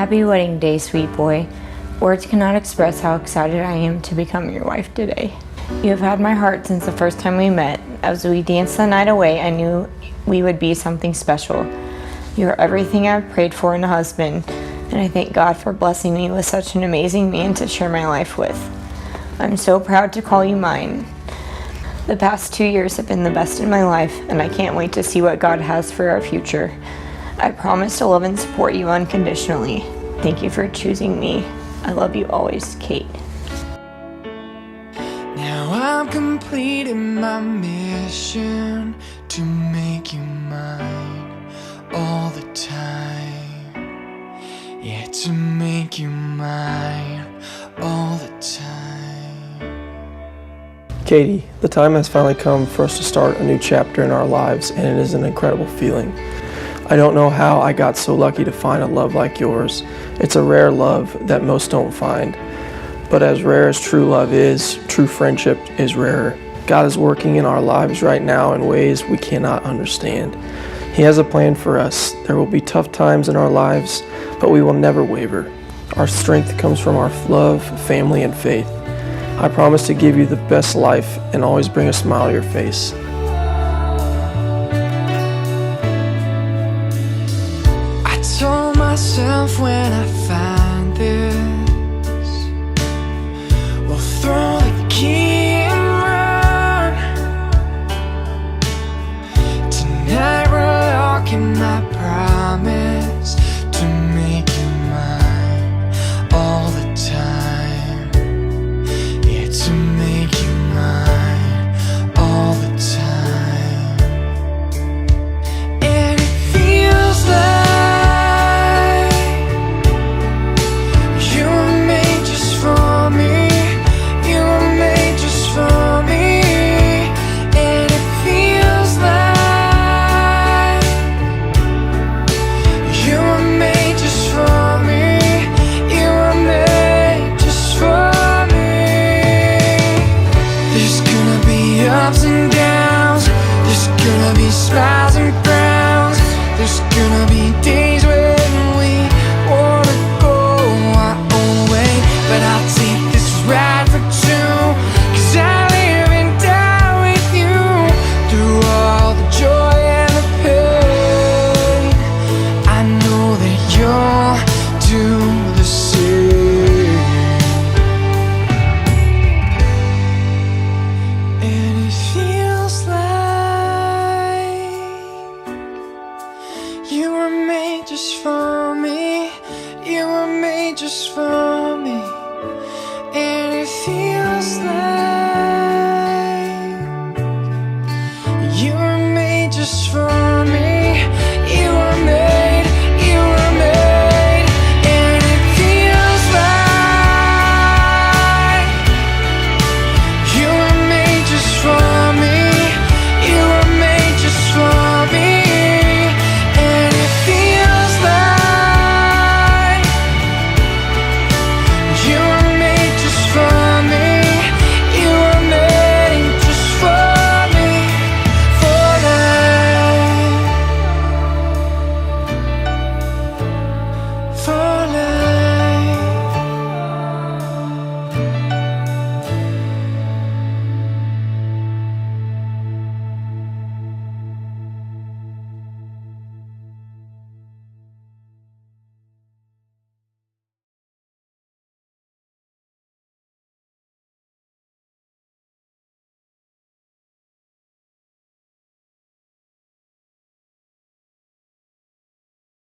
Happy wedding day, sweet boy. Words cannot express how excited I am to become your wife today. You have had my heart since the first time we met. As we danced the night away, I knew we would be something special. You are everything I've prayed for in a husband, and I thank God for blessing me with such an amazing man to share my life with. I'm so proud to call you mine. The past 2 years have been the best in my life, and I can't wait to see what God has for our future. I promise to love and support you unconditionally. Thank you for choosing me. I love you always, Kate. Now I'm completing my mission to make you mine all the time. Yeah, to make you mine all the time. Katie, the time has finally come for us to start a new chapter in our lives, and it is an incredible feeling. I don't know how I got so lucky to find a love like yours. It's a rare love that most don't find. But as rare as true love is, true friendship is rarer. God is working in our lives right now in ways we cannot understand. He has a plan for us. There will be tough times in our lives, but we will never waver. Our strength comes from our love, family, and faith. I promise to give you the best life and always bring a smile to your face. I told myself when I found